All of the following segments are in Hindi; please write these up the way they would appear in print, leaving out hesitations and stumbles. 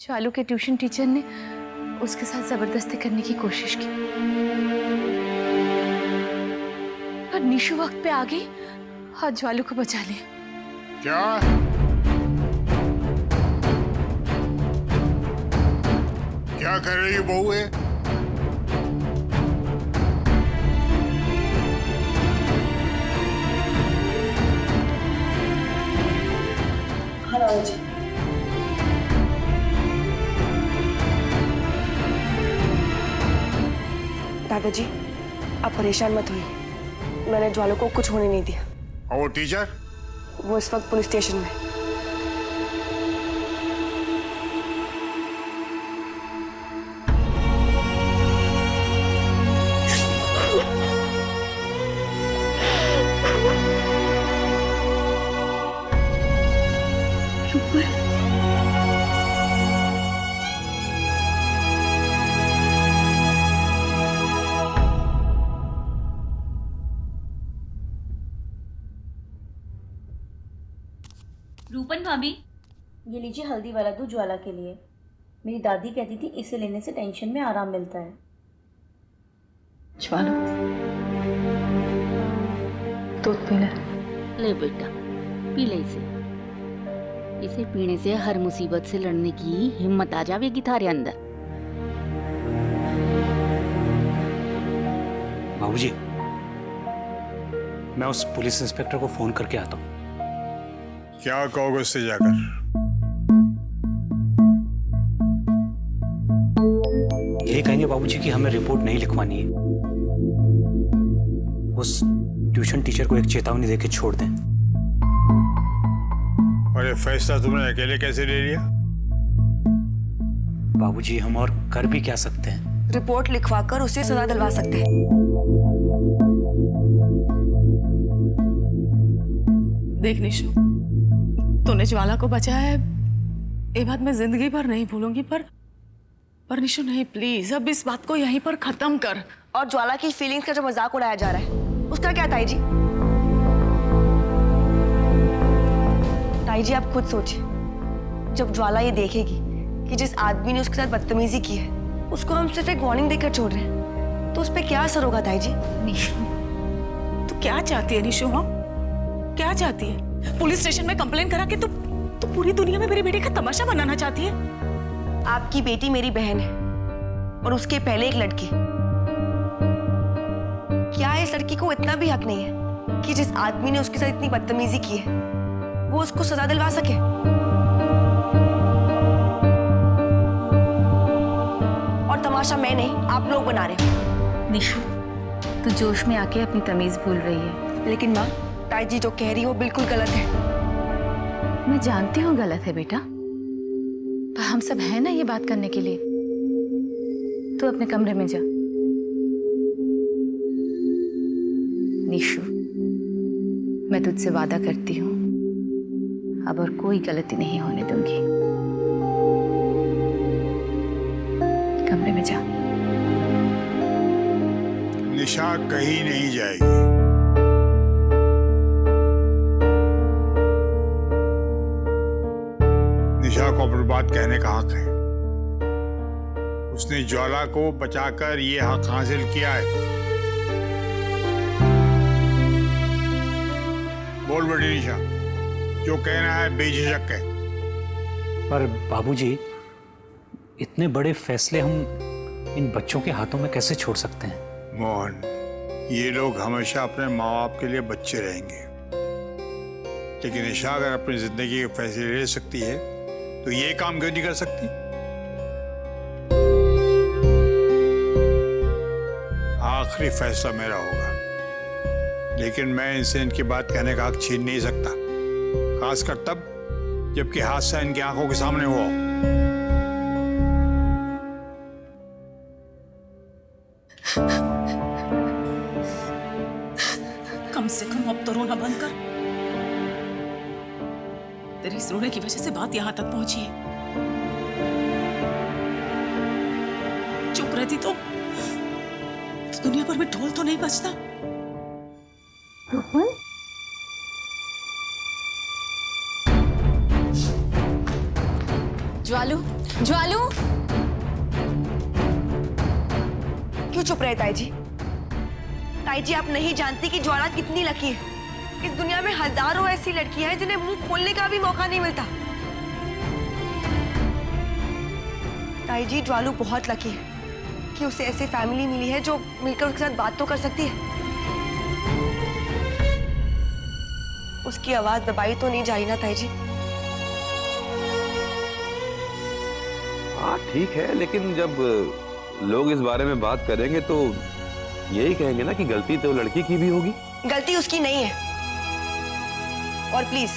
ज्वालू के ट्यूशन टीचर ने उसके साथ जबरदस्ती करने की कोशिश की, पर निशु वक्त पे आ गई और ज्वालू को बचा लिया। क्या? क्या कर रही है बहू है? हाँ जी। दादाजी, आप परेशान मत होइए, मैंने ज्वालू को कुछ होने नहीं दिया। और वो टीचर? वो इस वक्त पुलिस स्टेशन में। रूपन भाभी, ये लीजिए हल्दी वाला दूध ज्वाला के लिए। मेरी दादी कहती थी इसे लेने से टेंशन में आराम मिलता है। ज्वालू, दूध पी ले। ले बेटा, पी ले इसे। इसे पीने से हर मुसीबत से लड़ने की हिम्मत आ जाएगी थारे अंदर। बाबूजी, मैं उस पुलिस इंस्पेक्टर को फोन करके आता हूँ। क्या कहोगे उससे जाकर? यही कहेंगे बाबूजी कि हमें रिपोर्ट नहीं लिखवानी है। उस ट्यूशन टीचर को एक चेतावनी देके छोड़ दें। और ये फैसला तुमने अकेले कैसे ले लिया? बाबूजी, हम और कर भी क्या सकते हैं? रिपोर्ट लिखवाकर उसे सजा दिलवा सकते हैं। देख निशु, तूने ज्वाला को बचाया है, ये बात मैं जिंदगी भर नहीं भूलूंगी। पर निशु नहीं, प्लीज अब इस बात को यहीं पर खत्म कर। और ज्वाला की फीलिंग्स का जो मजाक उड़ाया जा रहा है, उसका क्या ताई जी? ताई जी, आप खुद सोचिए, जब ज्वाला ये देखेगी कि जिस आदमी ने उसके साथ बदतमीजी की है उसको हम सिर्फ एक वार्निंग देकर छोड़ रहे हैं, तो उस पर क्या असर होगा ताई जी? निशु, तू क्या चाहती है निशु? हाँ, क्या चाहती है? पुलिस स्टेशन में कंप्लेन करा के तू पूरी दुनिया में मेरे बेटे का तमाशा बनाना चाहती है? आपकी बेटी मेरी बहन है और उसके पहले एक लड़की। क्या इस लड़की को इतना भी हक नहीं है कि जिस आदमी ने उसके साथ इतनी बदतमीजी की है वो उसको सजा दिलवा सके? और तमाशा मैं नहीं, आप लोग बना रहे हो। निशु, तू जोश में आके अपनी तमीज भूल रही है। लेकिन माँ, ताई जी जो कह रही है वो बिल्कुल गलत है। मैं जानती हूँ गलत है बेटा, पर हम सब हैं ना ये बात करने के लिए। तू अपने कमरे में जा। निशु, मैं तुझसे वादा करती हूँ, अब और कोई गलती नहीं होने दूंगी। कमरे में जा। निशा कहीं नहीं जाएगी। निशा को अपनी बात कहने का हक है। उसने ज्वाला को बचाकर ये हक हासिल किया है। बोल बेटी निशा, जो कहना है बेझिझक है। पर बाबूजी, इतने बड़े फैसले हम इन बच्चों के हाथों में कैसे छोड़ सकते हैं? मोहन, ये लोग हमेशा अपने माँ बाप के लिए बच्चे रहेंगे, लेकिन निशा अगर अपनी जिंदगी के फैसले ले सकती है तो ये काम क्यों नहीं कर सकती? आखिरी फैसला मेरा होगा, लेकिन मैं इनसे इनकी बात कहने का हक छीन नहीं सकता, खासकर तब जबकि हादसा इनकी आंखों के सामने हुआ। कम से कम अब तो रोना बंद कर। तेरी इस रोने की वजह से बात यहां तक पहुंची है। चुप रहती तो दुनिया भर में ढोल तो नहीं बजता। ज्वालू, ज्वालू, क्यों चुप रहे ताई जी? ताई जी, आप नहीं जानती कि ज्वाला कितनी लकी है। इस दुनिया में हजारों ऐसी लड़कियां हैं जिन्हें मुंह खोलने का भी मौका नहीं मिलता। ताई जी, ज्वालू बहुत लकी है कि उसे ऐसी फैमिली मिली है जो मिलकर उसके साथ बात तो कर सकती है। उसकी आवाज दबाई तो नहीं जा रही ना ताई जी? हाँ ठीक है, लेकिन जब लोग इस बारे में बात करेंगे तो यही कहेंगे ना कि गलती तो लड़की की भी होगी। गलती उसकी नहीं है। और प्लीज,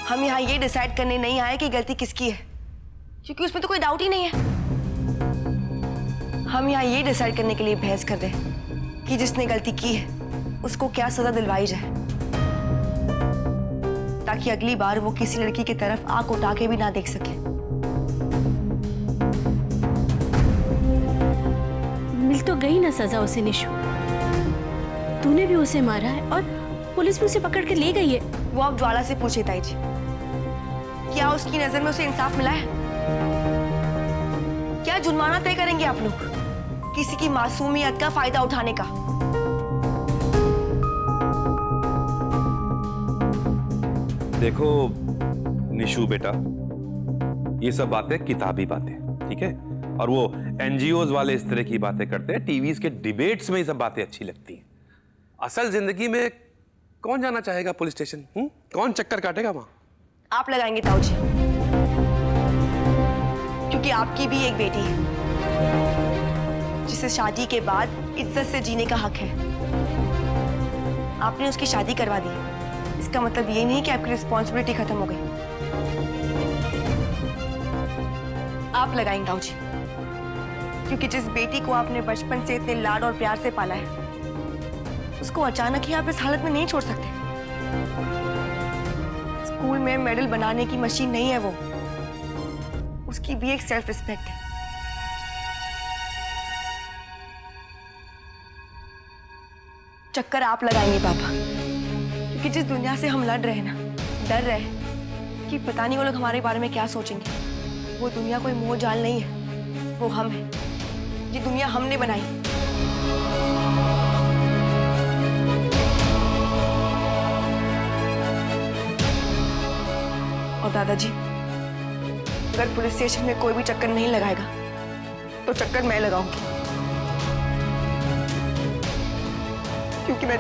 हम यहाँ ये डिसाइड करने नहीं आए कि गलती किसकी है, क्योंकि उसमें तो कोई डाउट ही नहीं है। हम यहाँ ये डिसाइड करने के लिए बहस कर रहे हैं कि जिसने गलती की है उसको क्या सजा दिलवाई जाए, ताकि अगली बार वो किसी लड़की की तरफ आंख उठा के भी ना देख सके। मिल तो गई ना सजा उसे निशु। तूने भी उसे मारा है और पुलिस भी उसे पकड़ के ले गई है। वो आप ज्वाला से पूछे ताई जी, क्या उसकी नजर में उसे इंसाफ मिला है? क्या जुर्माना तय करेंगे आप लोग किसी की मासूमियत का फायदा उठाने का? देखो निशु बेटा, ये सब बातें किताबी बातें, ठीक है? और वो एनजीओज वाले इस तरह की बातें करते हैं, टीवीज के डिबेट्स में ये सब बातें अच्छी लगती हैं। असल जिंदगी में कौन जाना चाहेगा पुलिस स्टेशन? कौन चक्कर काटेगा वहां? आप लगाएंगे ताऊ जी, क्योंकि आपकी भी एक बेटी है जिसे शादी के बाद इज्जत से जीने का हक है। आपने उसकी शादी करवा दी, इसका मतलब ये नहीं कि आपकी रिस्पॉन्सिबिलिटी खत्म हो गई। आप लगाएंगे ताऊ जी, क्योंकि जिस बेटी को आपने बचपन से इतने लाड और प्यार से पाला है, उसको अचानक ही आप इस हालत में नहीं छोड़ सकते। स्कूल में मेडल बनाने की मशीन नहीं है वो, उसकी भी एक सेल्फ रिस्पेक्ट है। चक्कर आप लगाएंगे पापा, क्योंकि जिस दुनिया से हम लड़ रहे हैं ना, डर रहे हैं कि पता नहीं वो लोग हमारे बारे में क्या सोचेंगे। वो दुनिया कोई मोह जाल नहीं है, वो हम हैं। ये दुनिया हमने बनाई। और दादाजी, अगर पुलिस स्टेशन में कोई भी चक्कर नहीं लगाएगा तो चक्कर मैं लगाऊंगी, क्योंकि मैं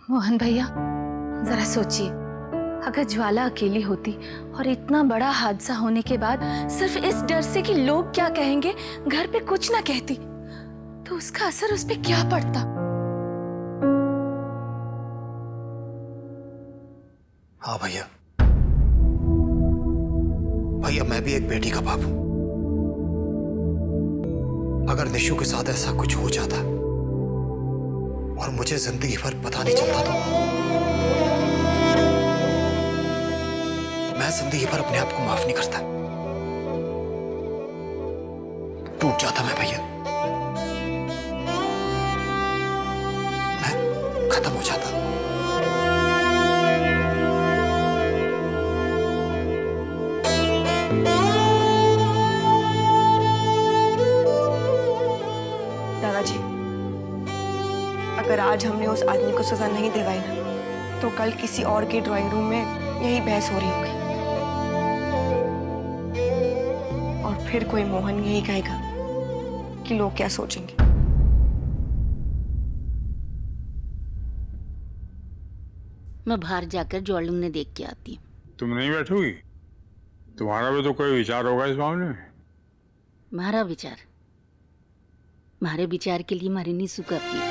मोहन भैया, जरा सोचिए, अगर ज्वाला अकेली होती और इतना बड़ा हादसा होने के बाद सिर्फ इस डर से कि लोग क्या कहेंगे घर पे कुछ ना कहती, तो उसका असर उस पे क्या पड़ता? हाँ भैया, भैया मैं भी एक बेटी का बाप हूं। अगर निशु के साथ ऐसा कुछ हो जाता और मुझे जिंदगी भर पता नहीं चलता तो मैं जिंदगी भर अपने आप को माफ नहीं करता। टूट जाता मैं भैया, मैं खत्म हो जाता। दादाजी, अगर आज हमने उस आदमी को सजा नहीं दिलवाई ना, तो कल किसी और के ड्राइंग रूम में यही बहस हो रही होगी और फिर कोई मोहन यही कहेगा कि लोग क्या सोचेंगे। मैं बाहर जाकर ज्वालू ने देख के आती हूँ। तुम नहीं बैठोगी? तुम्हारा भी तो कोई विचार होगा इस मामले में। मारा विचार? मारे विचार के लिए मारी निशु काफी है।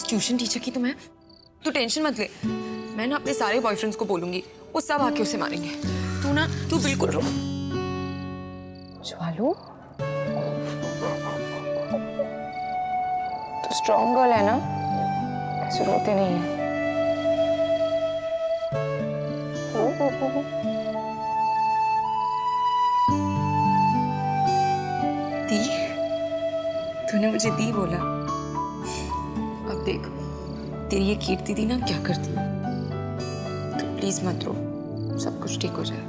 ट्यूशन टीचर की तू टेंशन मत ले। मैं ना अपने सारे बॉयफ्रेंड्स को बोलूंगी, वो सब आके उसे मारेंगे। तू बिल्कुल रो। ज्वालू, तो स्ट्रॉन्ग गर्ल है ना, ऐसे रोते नहीं है। हो। दी, तूने मुझे दी बोला। अब देख, तेरी ये कीर्ति दी ना क्या करती है। तो प्लीज मत रो, सब कुछ ठीक हो जाएगा।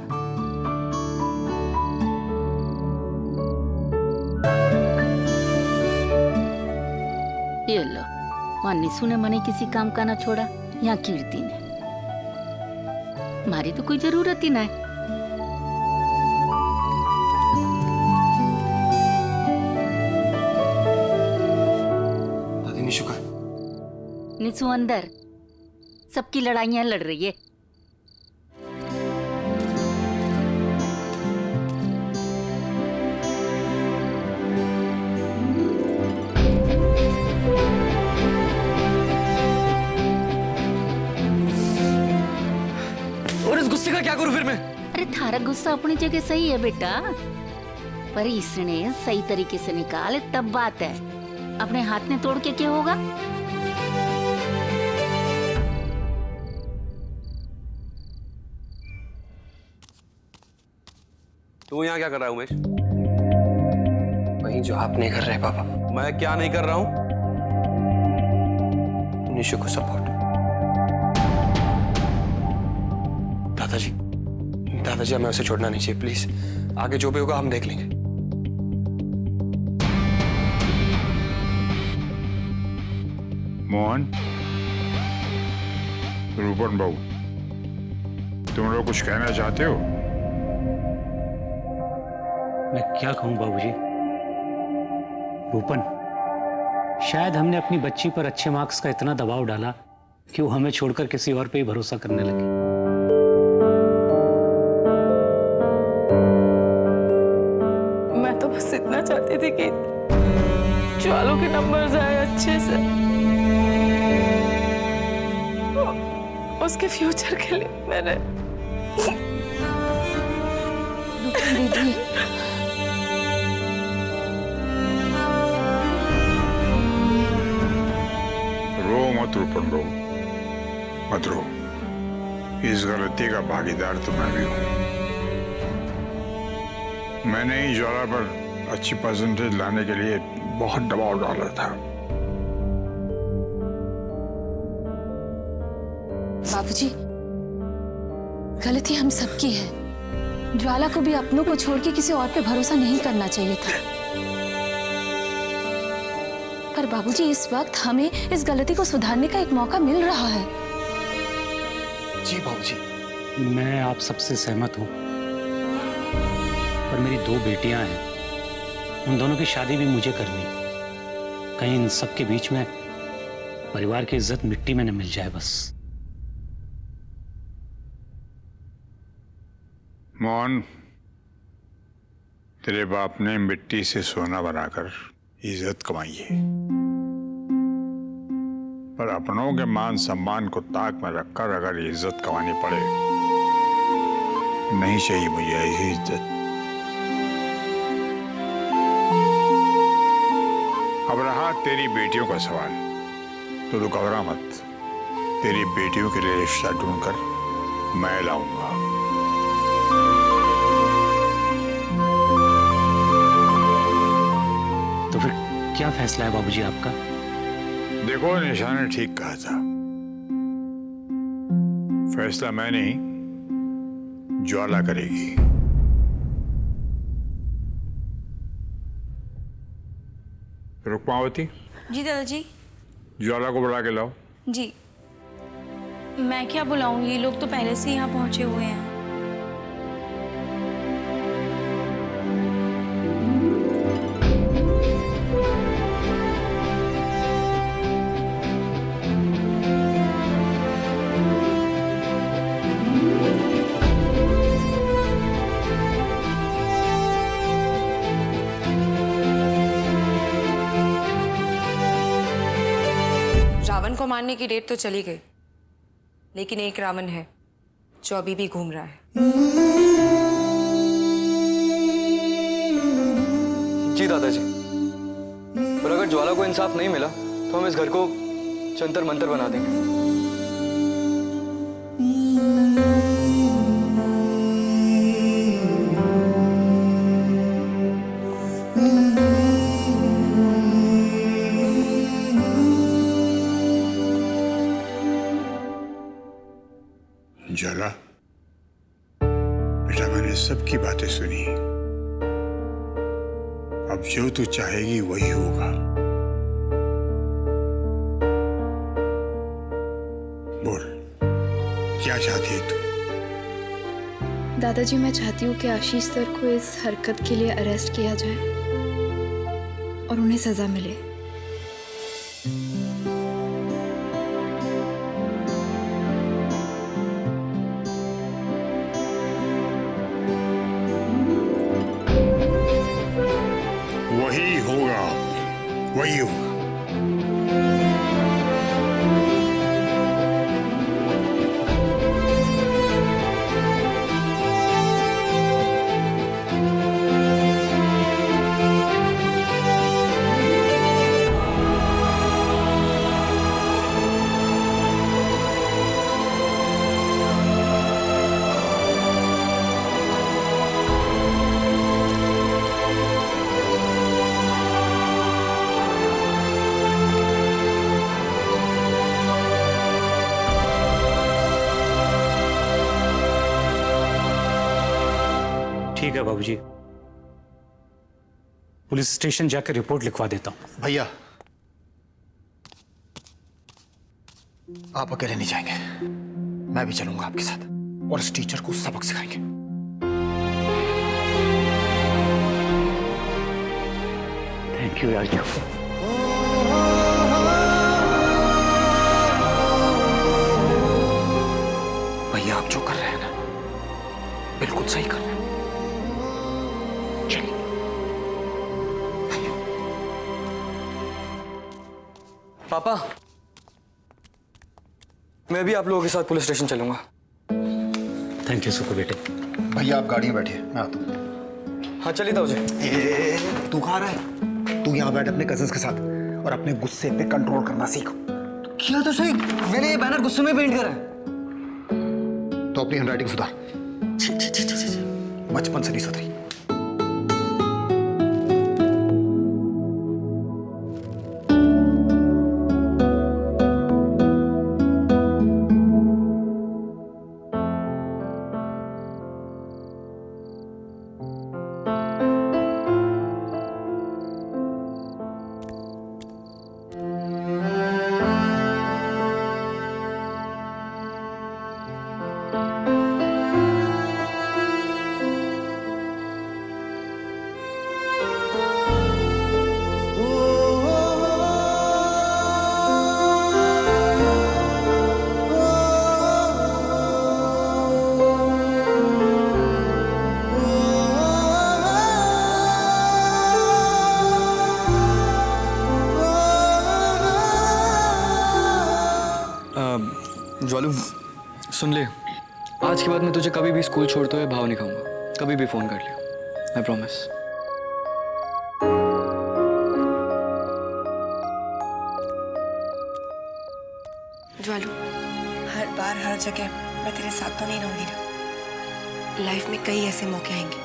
ये लो, वहां निशु ने मने किसी काम का ना छोड़ा, यहाँ कीर्ति ने। हमारी तो कोई जरूरत ही ना है। दादी निशु का निशु अंदर सबकी लड़ाइयां लड़ रही है। और इस गुस्से का क्या करूं फिर मैं? अरे थारा गुस्सा अपनी जगह सही है बेटा, पर इसने सही तरीके से निकाले तब बात है। अपने हाथ में तोड़ के क्या होगा? तू यहाँ क्या कर रहा है उमेश? वही जो आप नहीं कर रहे पापा। मैं क्या नहीं कर रहा हूँ? निशु को सपोर्ट। दादाजी हमें उसे छोड़ना नहीं चाहिए प्लीज। आगे जो भी होगा हम देख लेंगे। मोहन, रूपन बाबू, तुम लोग कुछ कहना चाहते हो? मैं क्या कहूं बाबूजी? रूपन, शायद हमने अपनी बच्ची पर अच्छे मार्क्स का इतना दबाव डाला कि वो हमें छोड़कर किसी और पे ही भरोसा करने लगी। मैं तो बस इतना चाहती थी कि ज्वालों के नंबर्स आए अच्छे से, उसके फ्यूचर के लिए मैंने। दीदी, रो मत रूपन बाबू, मत रो। इस गलती का भागीदार तो मैं भी हूं। मैंने ही ज्वाला पर अच्छी परसेंटेज लाने के लिए बहुत दबाव डाला था। बाबूजी, गलती हम सबकी है। ज्वाला को भी अपनों को छोड़ के किसी और पे भरोसा नहीं करना चाहिए था। पर बाबूजी, इस वक्त हमें इस गलती को सुधारने का एक मौका मिल रहा है। जी बाबूजी। मैं आप सबसे सहमत हूं, पर मेरी 2 बेटियां हैं, उन दोनों की शादी भी मुझे करनी। कहीं इन सब के बीच में परिवार की इज्जत मिट्टी में न मिल जाए बस। मोहन, तेरे बाप ने मिट्टी से सोना बनाकर इज्जत कमाई है, पर अपनों के मान सम्मान को ताक में रखकर अगर इज्जत कमानी पड़े, नहीं चाहिए मुझे ऐसी इज्जत। अब रहा तेरी बेटियों का सवाल, तो तू घबरा मत। तेरी बेटियों के लिए रिश्ता ढूंढकर मैं लाऊंगा। तो फिर क्या फैसला है बाबूजी आपका? देखो, निशा ने ठीक कहा था। फैसला मैं नहीं, ज्वाला करेगी। रुक्मावती, जी दादाजी। ज्वाला को बुला के लाओ। जी। मैं क्या बुलाऊं, ये लोग तो पहले से यहाँ पहुंचे हुए हैं। रावण को मारने की डेट तो चली गई, लेकिन एक रावण है जो अभी भी घूम रहा है। जी दादाजी, पर अगर ज्वाला को इंसाफ नहीं मिला तो हम इस घर को जंतर मंतर बना देंगे। ज्वाला, बेटा मैंने सबकी बातें सुनी। अब जो तू चाहेगी वही होगा। बोल, क्या चाहती है तू? दादाजी, मैं चाहती हूँ कि आशीष सर को इस हरकत के लिए अरेस्ट किया जाए और उन्हें सजा मिले। वही होगा, वही होगा। ठीक है बाबूजी, पुलिस स्टेशन जाकर रिपोर्ट लिखवा देता हूं। भैया, आप अकेले नहीं जाएंगे, मैं भी चलूंगा आपके साथ और इस टीचर को सबक सिखाएंगे। Thank you Raju. भैया, आप जो कर रहे हैं ना, बिल्कुल सही कर रहे हैं। चलिए। पापा, मैं भी आप लोगों के साथ पुलिस स्टेशन चलूंगा। थैंक यू सुकू बेटे। भैया, आप गाड़ी में बैठिए, मैं आता हूँ। हाँ चलिए ताऊजी। तू कहाँ रहा है? तू यहाँ बैठ अपने कजिन्स के साथ और अपने गुस्से पे कंट्रोल करना सीख। किया तो सही, मैंने ये बैनर गुस्से में पेंट करा है। तो अपनी हैंडराइटिंग सुधार। बचपन से नहीं सुधरी। ज्वालू, सुन ले, आज के बाद मैं तुझे कभी भी स्कूल छोड़ते हुए भाव नहीं खाऊंगा। कभी भी फोन कर लियो, आई प्रॉमिस। ज्वालू, हर बार हर जगह मैं तेरे साथ तो नहीं रहूंगी ना। लाइफ में कई ऐसे मौके आएंगे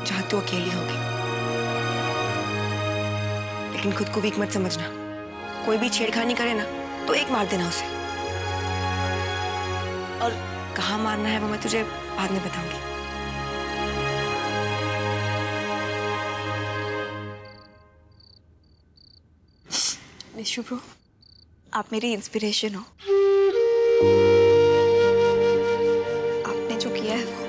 जहां तू अकेली होगी, लेकिन खुद को वीक मत समझना। कोई भी छेड़खानी करे ना तो एक मार देना उसे, और कहाँ मारना है वो मैं तुझे बाद में बताऊंगी। निशु ब्रो, आप मेरी इंस्पिरेशन हो। आपने जो किया है वो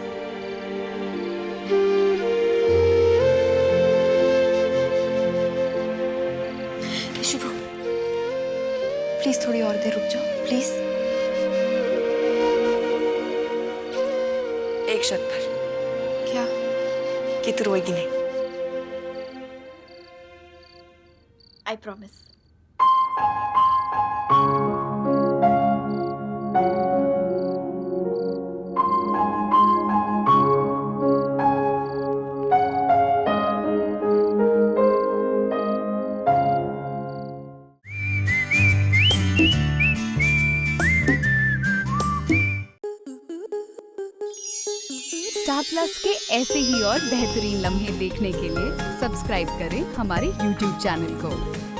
निशु ब्रो, प्लीज थोड़ी और देर रुक जाओ प्लीज। एक शर्त पर। क्या? कि तू रोएगी नहीं। I promise. स्टार प्लस के ऐसे ही और बेहतरीन लम्हे देखने के लिए सब्सक्राइब करें हमारे YouTube चैनल को।